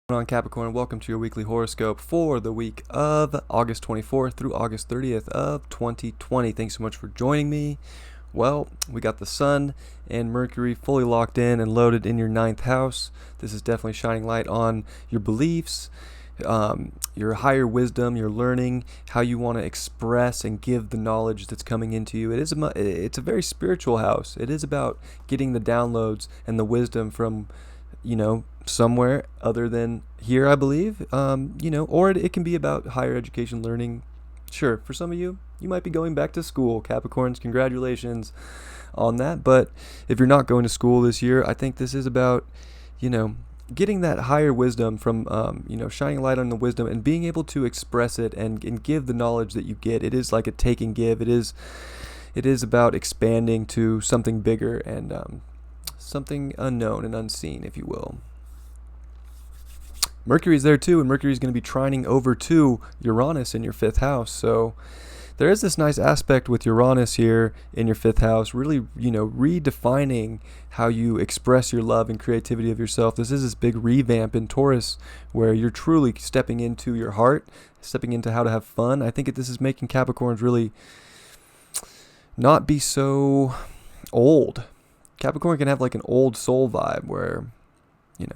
On Capricorn, welcome to your weekly horoscope for the week of August 24th through August 30th of 2020. Thanks so much for joining me. Well, we got the Sun and Mercury fully locked in and loaded in your ninth house. This is definitely shining light on your beliefs, your higher wisdom, your learning, how you want to express and give the knowledge that's coming into you. It's a very spiritual house. It is about getting the downloads and the wisdom from somewhere other than here, I believe. Or it can be about higher education learning. Sure, for some of you, you might be going back to school. Capricorns, congratulations on that. But if you're not going to school this year, I think this is about, getting that higher wisdom from, shining light on the wisdom and being able to express it and give the knowledge that you get. It is like a take and give. It is about expanding to something bigger and something unknown and unseen, if you will. Mercury's there too, and Mercury's going to be trining over to Uranus in your fifth house. So there is this nice aspect with Uranus here in your fifth house, really, redefining how you express your love and creativity of yourself. This is this big revamp in Taurus where you're truly stepping into your heart, stepping into how to have fun. I think this is making Capricorns really not be so old. Capricorn can have like an old soul vibe where,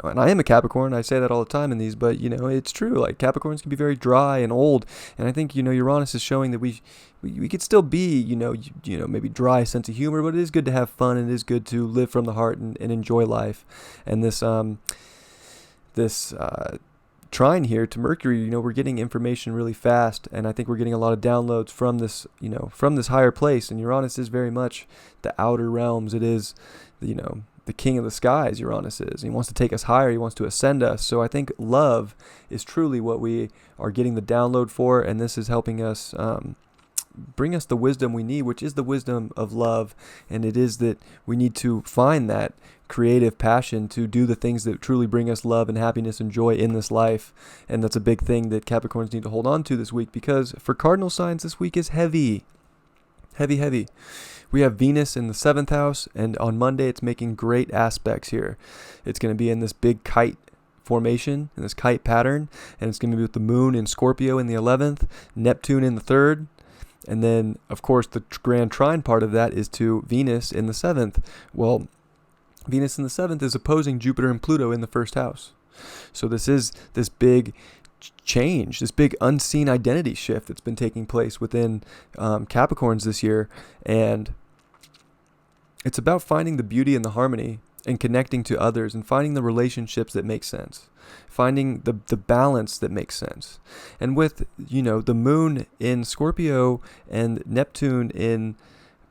and I am a Capricorn, I say that all the time in these, but, it's true. Like Capricorns can be very dry and old. And I think, Uranus is showing that we could still be, maybe dry sense of humor, but it is good to have fun and it is good to live from the heart and enjoy life. And this trine here to Mercury, we're getting information really fast, and I think we're getting a lot of downloads from this, from this higher place. And Uranus is very much the outer realms. It is, the king of the skies. Uranus is. He wants to take us higher. He wants to ascend us. So I think love is truly what we are getting the download for, and this is helping us bring us the wisdom we need, which is the wisdom of love. And it is that we need to find that creative passion to do the things that truly bring us love and happiness and joy in this life. And that's a big thing that Capricorns need to hold on to this week, because for cardinal signs, this week is heavy. Heavy. We have Venus in the 7th house, and on Monday it's making great aspects here. It's going to be in this big kite formation, in this kite pattern, and it's going to be with the moon in Scorpio in the 11th, Neptune in the 3rd, and then, of course, the grand trine part of that is to Venus in the 7th. Well, Venus in the 7th is opposing Jupiter and Pluto in the 1st house. So this is this big change, this big unseen identity shift that's been taking place within Capricorns this year. And it's about finding the beauty and the harmony and connecting to others and finding the relationships that make sense, finding the balance that makes sense. And with, the moon in Scorpio and Neptune in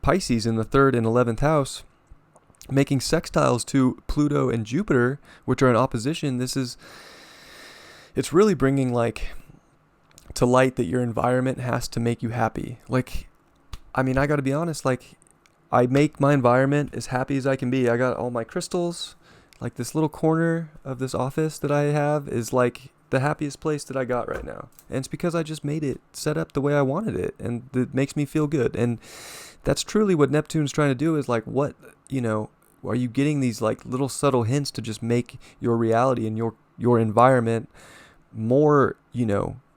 Pisces in the 3rd and 11th house, making sextiles to Pluto and Jupiter, which are in opposition, it's really bringing to light that your environment has to make you happy. I got to be honest, I make my environment as happy as I can be. I got all my crystals. This little corner of this office that I have is the happiest place that I got right now. And it's because I just made it set up the way I wanted it, and it makes me feel good. And that's truly what Neptune's trying to do, is what, are you getting these little subtle hints to just make your reality and your environment more,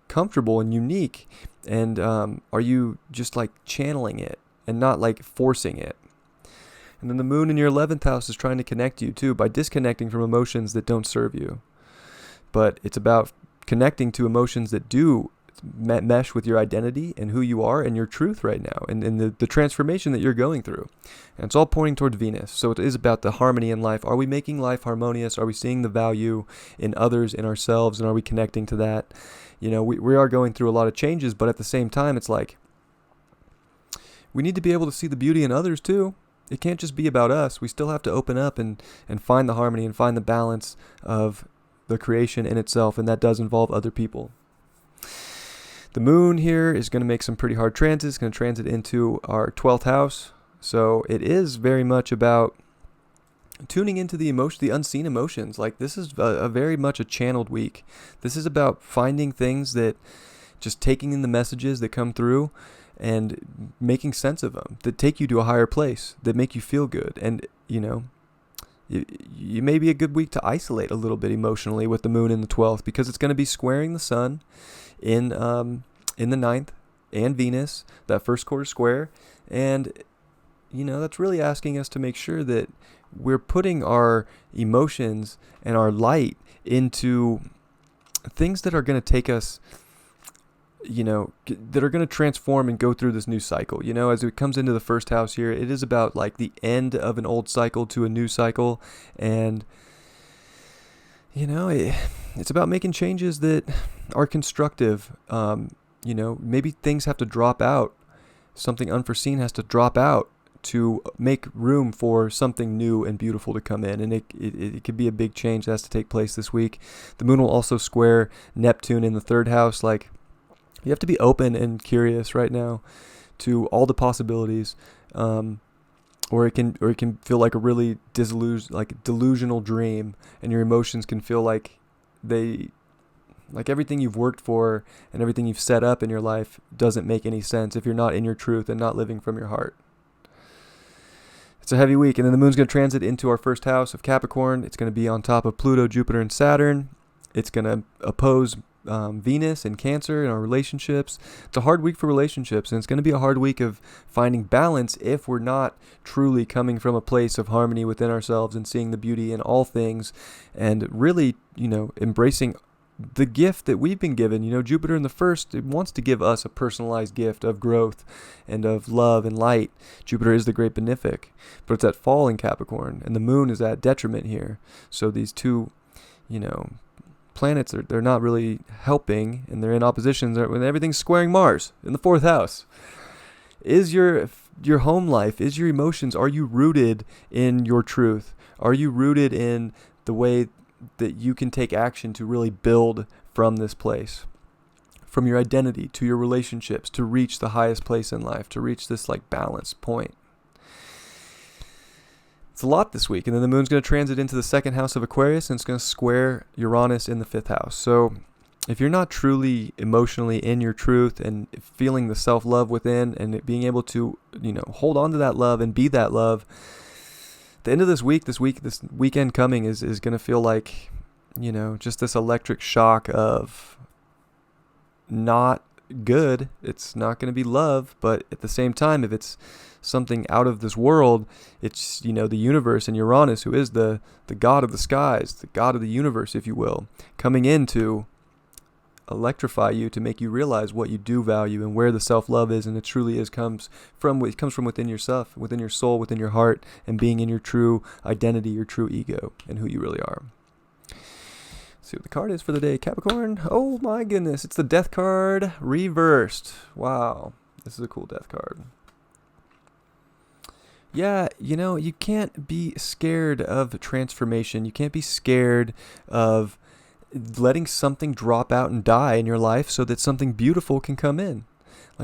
comfortable and unique? And are you just channeling it and not forcing it? And then the moon in your 11th house is trying to connect you too by disconnecting from emotions that don't serve you. But it's about connecting to emotions that do mesh with your identity and who you are and your truth right now, and the transformation that you're going through. And it's all pointing towards Venus. So it is about the harmony in life. Are we making life harmonious? Are we seeing the value in others, in ourselves, and are we connecting to that? We are going through a lot of changes, but at the same time, it's we need to be able to see the beauty in others too. It can't just be about us. We still have to open up and find the harmony and find the balance of the creation in itself, and that does involve other people. The moon here is going to make some pretty hard transits. It's going to transit into our 12th house. So it is very much about tuning into the unseen emotions. This is a very much a channeled week. This is about finding things that, just taking in the messages that come through and making sense of them, that take you to a higher place, that make you feel good. And, you may be a good week to isolate a little bit emotionally with the moon in the 12th, because it's going to be squaring the sun in the ninth, and Venus, that first quarter square. And, that's really asking us to make sure that we're putting our emotions and our light into things that are going to take us, that are going to transform and go through this new cycle. As it comes into the first house here, it is about like the end of an old cycle to a new cycle. And, it's about making changes that are constructive. Maybe things have to drop out. Something unforeseen has to drop out to make room for something new and beautiful to come in. And it could be a big change that has to take place this week. The moon will also square Neptune in the third house. Like, you have to be open and curious right now to all the possibilities. Or it can feel like a really delusional dream, and your emotions can feel like everything you've worked for and everything you've set up in your life doesn't make any sense if you're not in your truth and not living from your heart. It's a heavy week. And then the moon's going to transit into our first house of Capricorn. It's going to be on top of Pluto, Jupiter, and Saturn. It's going to oppose Venus and Cancer in our relationships. It's a hard week for relationships, and it's going to be a hard week of finding balance if we're not truly coming from a place of harmony within ourselves and seeing the beauty in all things, and really, embracing the gift that we've been given. Jupiter in the first, it wants to give us a personalized gift of growth and of love and light. Jupiter is the great benefic, but it's at fall in Capricorn, and the moon is at detriment here. So these two, planets, they're not really helping, and they're in oppositions when everything's squaring Mars in the fourth house. Is your home life, is your emotions, are you rooted in your truth? Are you rooted in the way that you can take action to really build from this place, from your identity to your relationships, to reach the highest place in life, to reach this balance point? It's a lot this week. And then the moon's going to transit into the second house of Aquarius, and it's going to square Uranus in the fifth house. So if you're not truly emotionally in your truth and feeling the self-love within and being able to, hold on to that love and be that love, the end of this weekend coming is going to feel like, just this electric shock of not good. It's not going to be love, but at the same time, if it's something out of this world, it's, the universe and Uranus, who is the god of the skies, the god of the universe, if you will, coming in to electrify you, to make you realize what you do value and where the self-love is. And it truly comes from within yourself, within your soul, within your heart, and being in your true identity, your true ego, and who you really are. Let's see what the card is for the day, Capricorn. Oh my goodness, it's the Death card reversed. Wow, this is a cool Death card. Yeah, you can't be scared of transformation. You can't be scared of letting something drop out and die in your life so that something beautiful can come in.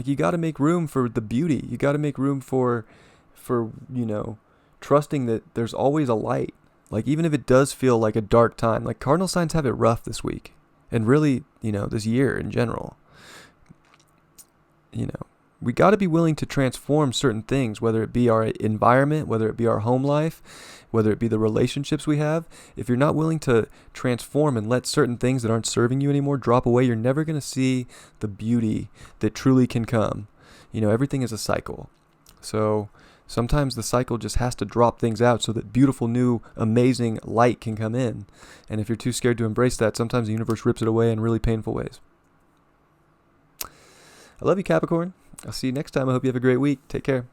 You got to make room for the beauty. You got to make room for trusting that there's always a light. Even if it does feel like a dark time, cardinal signs have it rough this week, and really, this year in general. We got to be willing to transform certain things, whether it be our environment, whether it be our home life, whether it be the relationships we have. If you're not willing to transform and let certain things that aren't serving you anymore drop away, you're never going to see the beauty that truly can come. Everything is a cycle. So sometimes the cycle just has to drop things out so that beautiful, new, amazing light can come in. And if you're too scared to embrace that, sometimes the universe rips it away in really painful ways. I love you, Capricorn. I'll see you next time. I hope you have a great week. Take care.